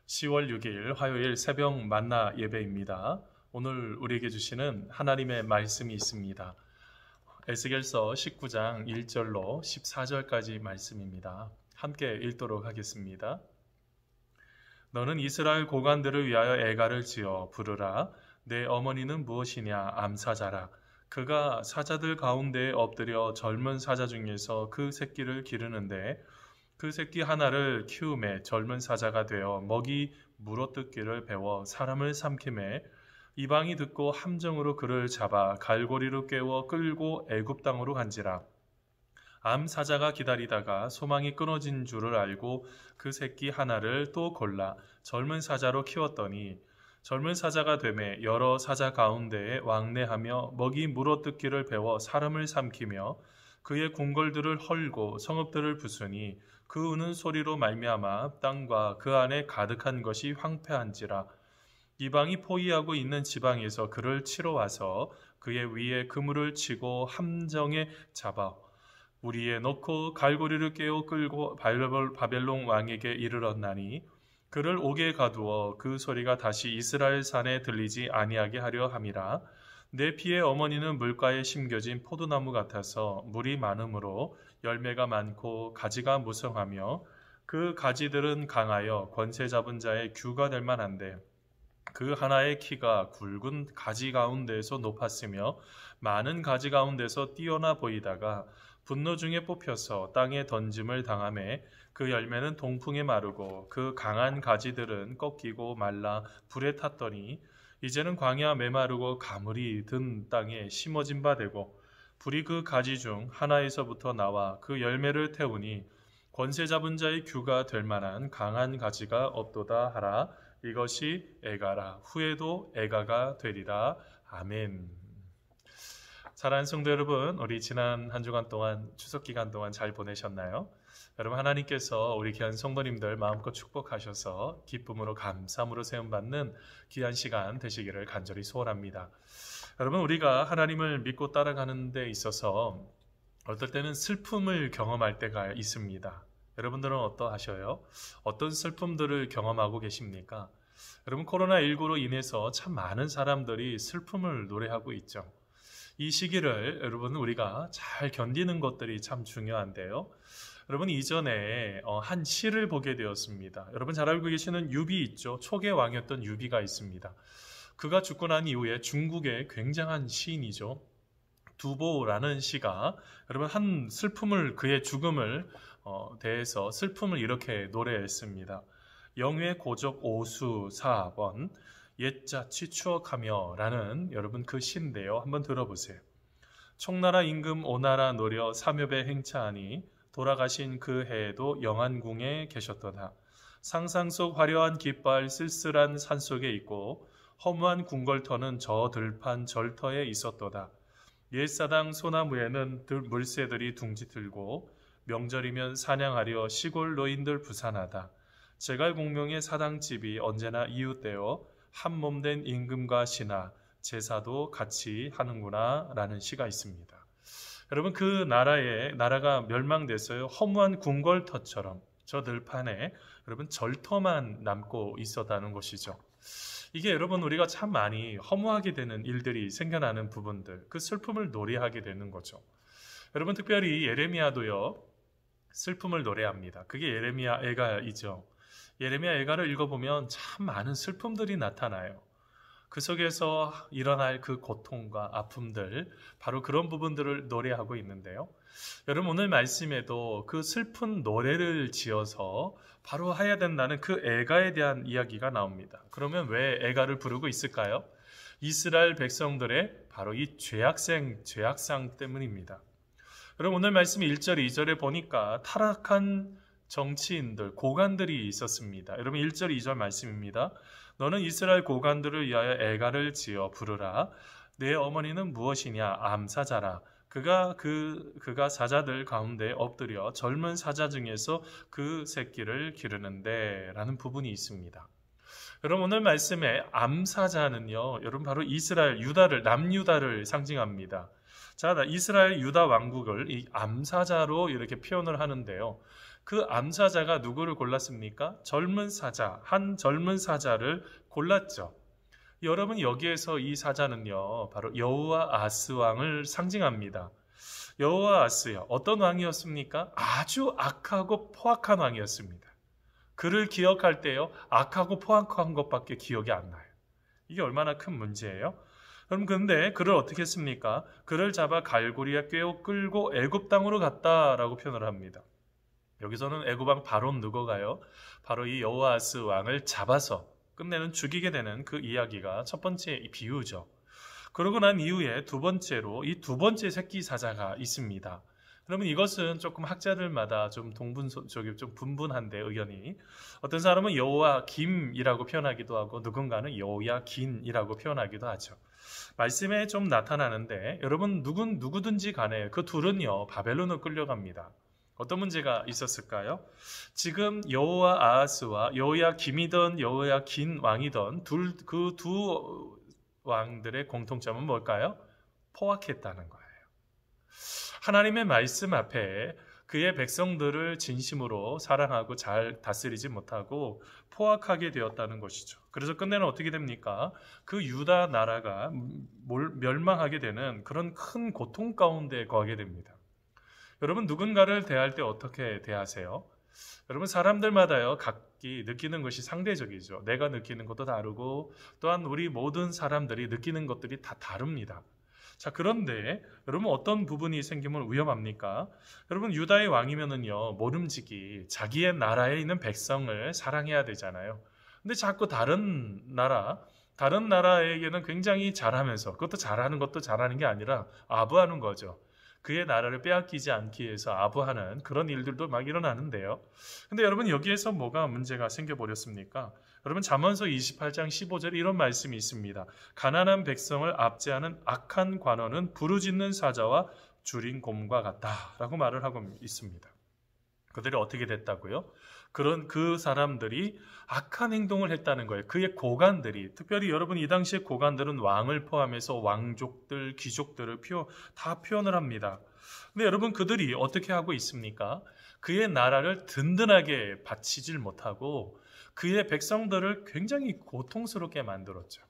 10월 6일 화요일 새벽 만나 예배입니다. 오늘 우리에게 주시는 하나님의 말씀이 있습니다. 에스겔서 19장 1절로 14절까지 말씀입니다. 함께 읽도록 하겠습니다. 너는 이스라엘 고관들을 위하여 애가를 지어 부르라. 내 어머니는 무엇이냐? 암사자라. 그가 사자들 가운데에 엎드려 젊은 사자 중에서 그 새끼를 기르는데 그 새끼 하나를 키움에 젊은 사자가 되어 먹이 물어뜯기를 배워 사람을 삼킴에 이방이 듣고 함정으로 그를 잡아 갈고리로 꿰어 끌고 애굽 땅으로 간지라. 암 사자가 기다리다가 소망이 끊어진 줄을 알고 그 새끼 하나를 또 골라 젊은 사자로 키웠더니 젊은 사자가 되매 여러 사자 가운데에 왕래하며 먹이 물어뜯기를 배워 사람을 삼키며 그의 궁궐들을 헐고 성읍들을 부수니 그 우는 소리로 말미암아 땅과 그 안에 가득한 것이 황폐한지라. 이방이 포위하고 있는 지방에서 그를 치러 와서 그의 위에 그물을 치고 함정에 잡아 우리에 넣고 갈고리를 깨어 끌고 바벨론 왕에게 이르렀나니 그를 옥에 가두어 그 소리가 다시 이스라엘 산에 들리지 아니하게 하려 함이라. 내 피의 어머니는 물가에 심겨진 포도나무 같아서 물이 많으므로 열매가 많고 가지가 무성하며 그 가지들은 강하여 권세 잡은 자의 규가 될 만한데 그 하나의 키가 굵은 가지 가운데에서 높았으며 많은 가지 가운데서 뛰어나 보이다가 분노 중에 뽑혀서 땅에 던짐을 당하매 그 열매는 동풍에 마르고 그 강한 가지들은 꺾이고 말라 불에 탔더니 이제는 광야 메마르고 가물이 든 땅에 심어진 바 되고 불이 그 가지 중 하나에서부터 나와 그 열매를 태우니 권세 잡은 자의 규가 될 만한 강한 가지가 없도다 하라. 이것이 애가라. 후에도 애가가 되리라. 아멘. 사랑하는 성도 여러분, 우리 지난 한 주간 동안 추석 기간 동안 잘 보내셨나요? 여러분, 하나님께서 우리 귀한 성도님들 마음껏 축복하셔서 기쁨으로 감사함으로 세움받는 귀한 시간 되시기를 간절히 소원합니다. 여러분, 우리가 하나님을 믿고 따라가는 데 있어서 어떨 때는 슬픔을 경험할 때가 있습니다. 여러분들은 어떠하셔요? 어떤 슬픔들을 경험하고 계십니까? 여러분, 코로나19로 인해서 참 많은 사람들이 슬픔을 노래하고 있죠. 이 시기를 여러분 우리가 잘 견디는 것들이 참 중요한데요. 여러분, 이전에 한 시를 보게 되었습니다. 여러분 잘 알고 계시는 유비 있죠. 촉의 왕이었던 유비가 있습니다. 그가 죽고 난 이후에 중국의 굉장한 시인이죠. 두보라는 시가 여러분 한 슬픔을 그의 죽음을 대해서 슬픔을 이렇게 노래했습니다. 영의 고적 오수 4번 옛자치 추억하며 라는 여러분 그 시인데요. 한번 들어보세요. 총나라 임금 오나라 노려 삼엽에 행차하니 돌아가신 그 해에도 영안궁에 계셨도다. 상상 속 화려한 깃발 쓸쓸한 산속에 있고 허무한 궁궐터는 저 들판 절터에 있었도다. 옛사당 소나무에는 물새들이 둥지 들고 명절이면 사냥하려 시골 노인들 부산하다. 제갈공명의 사당집이 언제나 이웃되어 한몸된 임금과 신하, 제사도 같이 하는구나 라는 시가 있습니다. 여러분, 그 나라가 멸망됐어요. 허무한 궁궐터처럼 저 들판에 여러분 절터만 남고 있었다는 것이죠. 이게 여러분 우리가 참 많이 허무하게 되는 일들이 생겨나는 부분들, 그 슬픔을 노래하게 되는 거죠. 여러분, 특별히 예레미야도요 슬픔을 노래합니다. 그게 예레미야 애가이죠. 예레미야 애가를 읽어보면 참 많은 슬픔들이 나타나요. 그 속에서 일어날 그 고통과 아픔들, 바로 그런 부분들을 노래하고 있는데요. 여러분, 오늘 말씀에도 그 슬픈 노래를 지어서 바로 해야 된다는 그 애가에 대한 이야기가 나옵니다. 그러면 왜 애가를 부르고 있을까요? 이스라엘 백성들의 바로 이 죄악상 때문입니다. 여러분, 오늘 말씀 1절, 2절에 보니까 타락한 정치인들, 고관들이 있었습니다. 여러분, 1절, 2절 말씀입니다. 너는 이스라엘 고관들을 위하여 애가를 지어 부르라. 내 어머니는 무엇이냐? 암사자라. 그가 사자들 가운데 엎드려 젊은 사자 중에서 그 새끼를 기르는데 라는 부분이 있습니다. 여러분, 오늘 말씀에 암사자는요, 여러분 바로 이스라엘, 남유다를 상징합니다. 자, 이스라엘 유다 왕국을 이 암사자로 이렇게 표현을 하는데요. 그 암사자가 누구를 골랐습니까? 한 젊은 사자를 골랐죠. 여러분, 여기에서 이 사자는요, 바로 여호아하스 왕을 상징합니다. 여호아하스요, 어떤 왕이었습니까? 아주 악하고 포악한 왕이었습니다. 그를 기억할 때요, 악하고 포악한 것밖에 기억이 안 나요. 이게 얼마나 큰 문제예요? 그럼 근데 그를 어떻게 했습니까? 그를 잡아 갈고리에 끌고 애굽 땅으로 갔다라고 표현을 합니다. 여기서는 애굽 왕 바론 누가요? 바로 이 여호아하스 왕을 잡아서 끝내는 죽이게 되는 그 이야기가 첫 번째 비유죠. 그러고 난 이후에 두 번째로 이 두 번째 새끼 사자가 있습니다. 그러면 이것은 조금 학자들마다 좀 좀 분분한데 의견이, 어떤 사람은 여호야김이라고 표현하기도 하고 누군가는 여호야긴이라고 표현하기도 하죠. 말씀에 좀 나타나는데 여러분 누구든지 간에 그 둘은요 바벨론으로 끌려갑니다. 어떤 문제가 있었을까요? 지금 여호아하스와 여호야김이든 여호야긴 왕이든 그 두 왕들의 공통점은 뭘까요? 포악했다는 거예요. 하나님의 말씀 앞에 그의 백성들을 진심으로 사랑하고 잘 다스리지 못하고 포악하게 되었다는 것이죠. 그래서 끝내는 어떻게 됩니까? 그 유다 나라가 멸망하게 되는 그런 큰 고통 가운데 거하게 됩니다. 여러분, 누군가를 대할 때 어떻게 대하세요? 여러분, 사람들마다요 각기 느끼는 것이 상대적이죠. 내가 느끼는 것도 다르고 또한 우리 모든 사람들이 느끼는 것들이 다 다릅니다. 자, 그런데 여러분, 어떤 부분이 생기면 위험합니까? 여러분, 유다의 왕이면은요 모름지기 자기의 나라에 있는 백성을 사랑해야 되잖아요. 근데 자꾸 다른 나라에게는 굉장히 잘하면서, 그것도 잘하는 게 아니라 아부하는 거죠. 그의 나라를 빼앗기지 않기 위해서 아부하는 그런 일들도 막 일어나는데요. 근데 여러분, 여기에서 뭐가 문제가 생겨버렸습니까? 여러분, 잠언서 28장 15절에 이런 말씀이 있습니다. 가난한 백성을 압제하는 악한 관원은 부르짖는 사자와 줄인 곰과 같다라고 말을 하고 있습니다. 그들이 어떻게 됐다고요? 그 사람들이 악한 행동을 했다는 거예요. 그의 고관들이, 특별히 여러분 이 당시의 고관들은 왕을 포함해서 왕족들, 귀족들을 다 표현을 합니다. 근데 여러분, 그들이 어떻게 하고 있습니까? 그의 나라를 든든하게 바치질 못하고 그의 백성들을 굉장히 고통스럽게 만들었죠.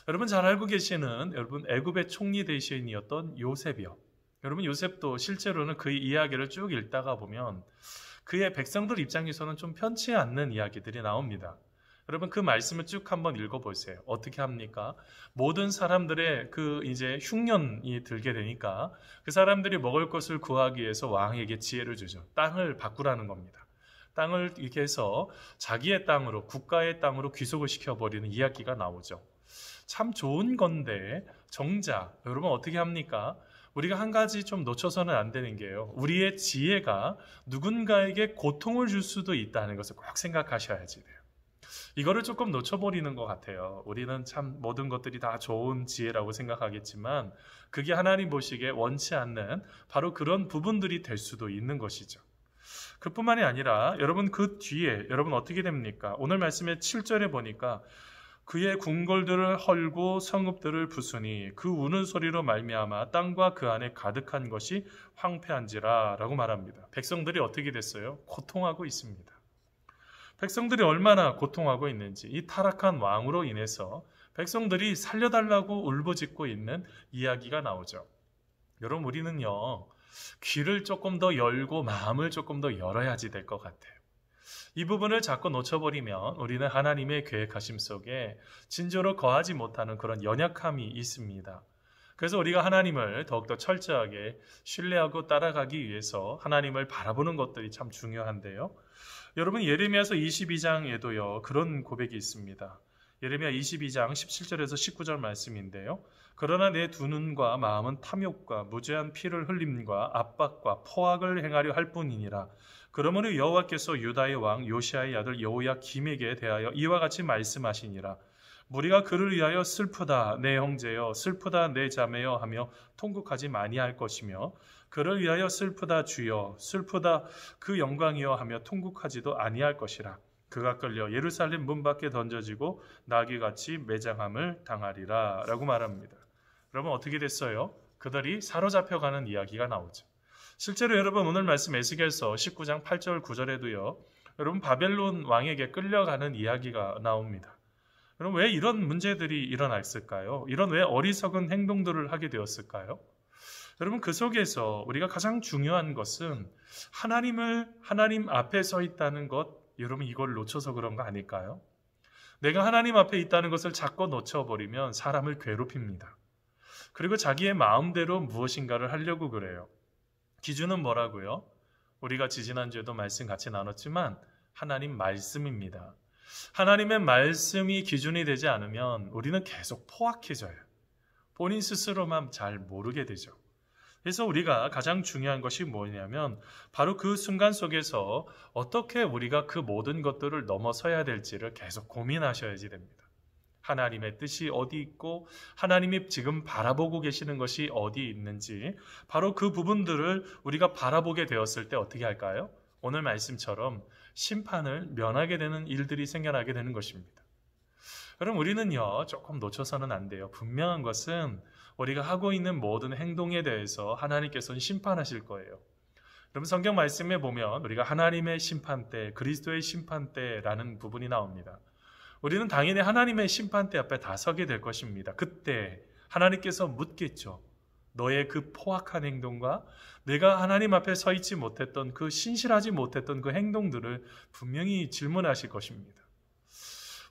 여러분 잘 알고 계시는 애굽의 총리 대신이었던 요셉이요. 여러분, 요셉도 실제로는 그의 이야기를 쭉 읽다가 보면 그의 백성들 입장에서는 좀 편치 않는 이야기들이 나옵니다. 여러분, 그 말씀을 쭉 한번 읽어보세요. 어떻게 합니까? 모든 사람들의 이제 흉년이 들게 되니까 그 사람들이 먹을 것을 구하기 위해서 왕에게 지혜를 주죠. 땅을 바꾸라는 겁니다. 땅을 이렇게 해서 자기의 땅으로, 국가의 땅으로 귀속을 시켜버리는 이야기가 나오죠. 참 좋은 건데 정작 여러분 어떻게 합니까? 우리가 한 가지 좀 놓쳐서는 안 되는 게요, 우리의 지혜가 누군가에게 고통을 줄 수도 있다는 것을 꼭 생각하셔야지 돼요. 이거를 조금 놓쳐버리는 것 같아요. 우리는 참 모든 것들이 다 좋은 지혜라고 생각하겠지만 그게 하나님 보시기에 원치 않는 바로 그런 부분들이 될 수도 있는 것이죠. 그뿐만이 아니라 여러분, 그 뒤에 여러분 어떻게 됩니까? 오늘 말씀의 7절에 보니까 그의 궁궐들을 헐고 성읍들을 부수니 그 우는 소리로 말미암아 땅과 그 안에 가득한 것이 황폐한지라 라고 말합니다. 백성들이 어떻게 됐어요? 고통하고 있습니다. 백성들이 얼마나 고통하고 있는지, 이 타락한 왕으로 인해서 백성들이 살려달라고 울부짖고 있는 이야기가 나오죠. 여러분, 우리는요 귀를 조금 더 열고 마음을 조금 더 열어야지 될 것 같아요. 이 부분을 자꾸 놓쳐버리면 우리는 하나님의 계획하심 속에 진저로 거하지 못하는 그런 연약함이 있습니다. 그래서 우리가 하나님을 더욱더 철저하게 신뢰하고 따라가기 위해서 하나님을 바라보는 것들이 참 중요한데요. 여러분, 예레미야서 22장에도요 그런 고백이 있습니다. 예레미야 22장 17절에서 19절 말씀인데요. 그러나 내 두 눈과 마음은 탐욕과 무죄한 피를 흘림과 압박과 포악을 행하려 할 뿐이니라. 그러므로 여호와께서 유다의 왕 요시아의 아들 여호야김에게 대하여 이와 같이 말씀하시니라. 무리가 그를 위하여 슬프다 내 형제여, 슬프다 내 자매여 하며 통곡하지 아니할 것이며 그를 위하여 슬프다 주여, 슬프다 그 영광이여 하며 통곡하지도 아니할 것이라. 그가 끌려 예루살렘 문 밖에 던져지고 나귀같이 매장함을 당하리라 라고 말합니다. 여러분, 어떻게 됐어요? 그들이 사로잡혀가는 이야기가 나오죠. 실제로 여러분 오늘 말씀 에스겔서 19장 8절 9절에도요. 여러분 바벨론 왕에게 끌려가는 이야기가 나옵니다. 그럼 왜 이런 문제들이 일어났을까요? 이런 왜 어리석은 행동들을 하게 되었을까요? 여러분 그 속에서 우리가 가장 중요한 것은 하나님 앞에 서 있다는 것, 여러분 이걸 놓쳐서 그런 거 아닐까요? 내가 하나님 앞에 있다는 것을 자꾸 놓쳐버리면 사람을 괴롭힙니다. 그리고 자기의 마음대로 무엇인가를 하려고 그래요. 기준은 뭐라고요? 우리가 지지난주에도 말씀 같이 나눴지만 하나님 말씀입니다. 하나님의 말씀이 기준이 되지 않으면 우리는 계속 포악해져요. 본인 스스로만 잘 모르게 되죠. 그래서 우리가 가장 중요한 것이 뭐냐면 바로 그 순간 속에서 어떻게 우리가 그 모든 것들을 넘어서야 될지를 계속 고민하셔야지 됩니다. 하나님의 뜻이 어디 있고 하나님이 지금 바라보고 계시는 것이 어디 있는지 바로 그 부분들을 우리가 바라보게 되었을 때 어떻게 할까요? 오늘 말씀처럼 심판을 면하게 되는 일들이 생겨나게 되는 것입니다. 그럼 우리는요 조금 놓쳐서는 안 돼요. 분명한 것은 우리가 하고 있는 모든 행동에 대해서 하나님께서는 심판하실 거예요. 그럼 성경 말씀에 보면 우리가 하나님의 심판대, 그리스도의 심판대라는 부분이 나옵니다. 우리는 당연히 하나님의 심판대 앞에 다 서게 될 것입니다. 그때 하나님께서 묻겠죠. 너의 그 포악한 행동과 내가 하나님 앞에 서 있지 못했던 그 신실하지 못했던 그 행동들을 분명히 질문하실 것입니다.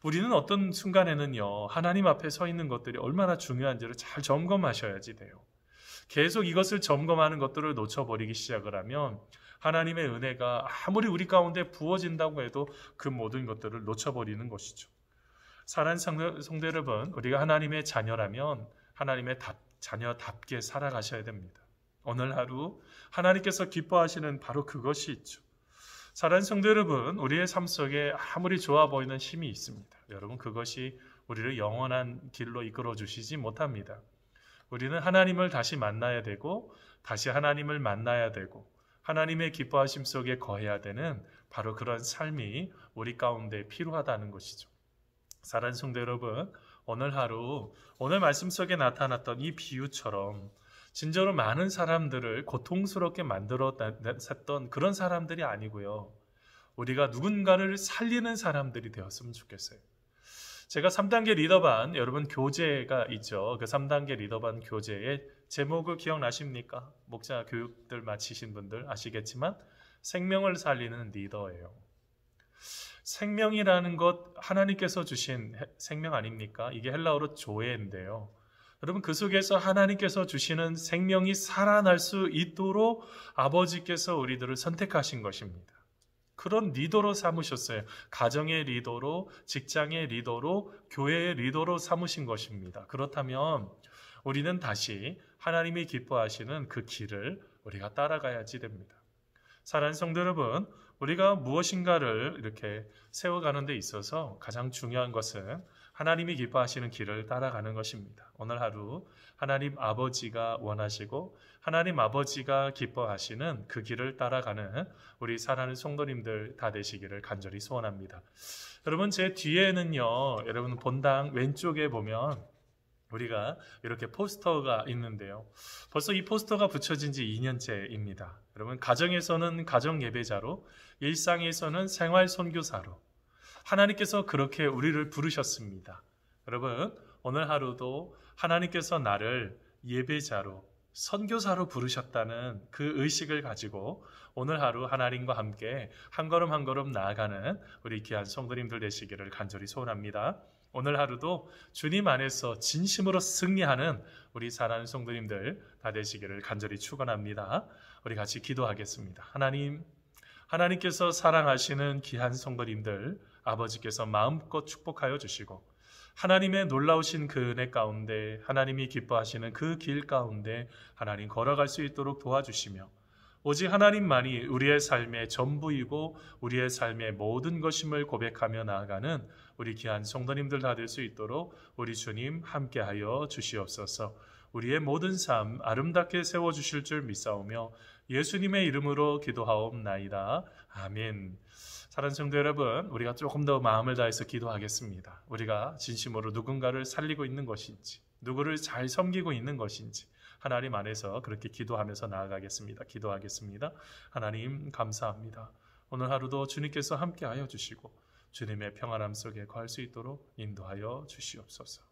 우리는 어떤 순간에는요, 하나님 앞에 서 있는 것들이 얼마나 중요한지를 잘 점검하셔야지 돼요. 계속 이것을 점검하는 것들을 놓쳐버리기 시작을 하면 하나님의 은혜가 아무리 우리 가운데 부어진다고 해도 그 모든 것들을 놓쳐버리는 것이죠. 사랑하는 성도 여러분, 우리가 하나님의 자녀라면 하나님의 자녀답게 살아가셔야 됩니다. 오늘 하루 하나님께서 기뻐하시는 바로 그것이 있죠. 사랑하는 성도 여러분, 우리의 삶 속에 아무리 좋아 보이는 힘이 있습니다. 여러분 그것이 우리를 영원한 길로 이끌어 주시지 못합니다. 우리는 하나님을 다시 만나야 되고 다시 하나님을 만나야 되고 하나님의 기뻐하심 속에 거해야 되는 바로 그런 삶이 우리 가운데 필요하다는 것이죠. 사랑하는 성도 여러분, 오늘 하루 오늘 말씀 속에 나타났던 이 비유처럼 진짜로 많은 사람들을 고통스럽게 만들었던 그런 사람들이 아니고요. 우리가 누군가를 살리는 사람들이 되었으면 좋겠어요. 제가 3단계 리더반 여러분 교재가 있죠. 그 3단계 리더반 교재의 제목을 기억나십니까? 목자 교육들 마치신 분들 아시겠지만 생명을 살리는 리더예요. 생명이라는 것 하나님께서 주신 생명 아닙니까? 이게 헬라어로 조에인데요. 여러분 그 속에서 하나님께서 주시는 생명이 살아날 수 있도록 아버지께서 우리들을 선택하신 것입니다. 그런 리더로 삼으셨어요. 가정의 리더로, 직장의 리더로, 교회의 리더로 삼으신 것입니다. 그렇다면 우리는 다시 하나님이 기뻐하시는 그 길을 우리가 따라가야지 됩니다. 사랑하는 성도 여러분, 우리가 무엇인가를 이렇게 세워가는 데 있어서 가장 중요한 것은 하나님이 기뻐하시는 길을 따라가는 것입니다. 오늘 하루 하나님 아버지가 원하시고 하나님 아버지가 기뻐하시는 그 길을 따라가는 우리 사랑하는 성도님들 다 되시기를 간절히 소원합니다. 여러분 제 뒤에는요, 여러분 본당 왼쪽에 보면 우리가 이렇게 포스터가 있는데요. 벌써 이 포스터가 붙여진 지 2년째입니다. 여러분 가정에서는 가정 예배자로, 일상에서는 생활 선교사로 하나님께서 그렇게 우리를 부르셨습니다. 여러분 오늘 하루도 하나님께서 나를 예배자로, 선교사로 부르셨다는 그 의식을 가지고 오늘 하루 하나님과 함께 한 걸음 한 걸음 나아가는 우리 귀한 성도님들 되시기를 간절히 소원합니다. 오늘 하루도 주님 안에서 진심으로 승리하는 우리 사랑하는 성도님들 다 되시기를 간절히 축원합니다. 우리 같이 기도하겠습니다. 하나님께서 사랑하시는 귀한 성도님들 아버지께서 마음껏 축복하여 주시고 하나님의 놀라우신 그 은혜 가운데 하나님이 기뻐하시는 그 길 가운데 하나님 걸어갈 수 있도록 도와주시며 오직 하나님만이 우리의 삶의 전부이고 우리의 삶의 모든 것임을 고백하며 나아가는 우리 귀한 성도님들 다 될 수 있도록 우리 주님 함께하여 주시옵소서. 우리의 모든 삶 아름답게 세워주실 줄 믿사오며 예수님의 이름으로 기도하옵나이다. 아멘. 사랑하는 성도 여러분, 우리가 조금 더 마음을 다해서 기도하겠습니다. 우리가 진심으로 누군가를 살리고 있는 것인지, 누구를 잘 섬기고 있는 것인지, 하나님 안에서 그렇게 기도하면서 나아가겠습니다. 기도하겠습니다. 하나님 감사합니다. 오늘 하루도 주님께서 함께하여 주시고 주님의 평안함 속에 거할 수 있도록 인도하여 주시옵소서.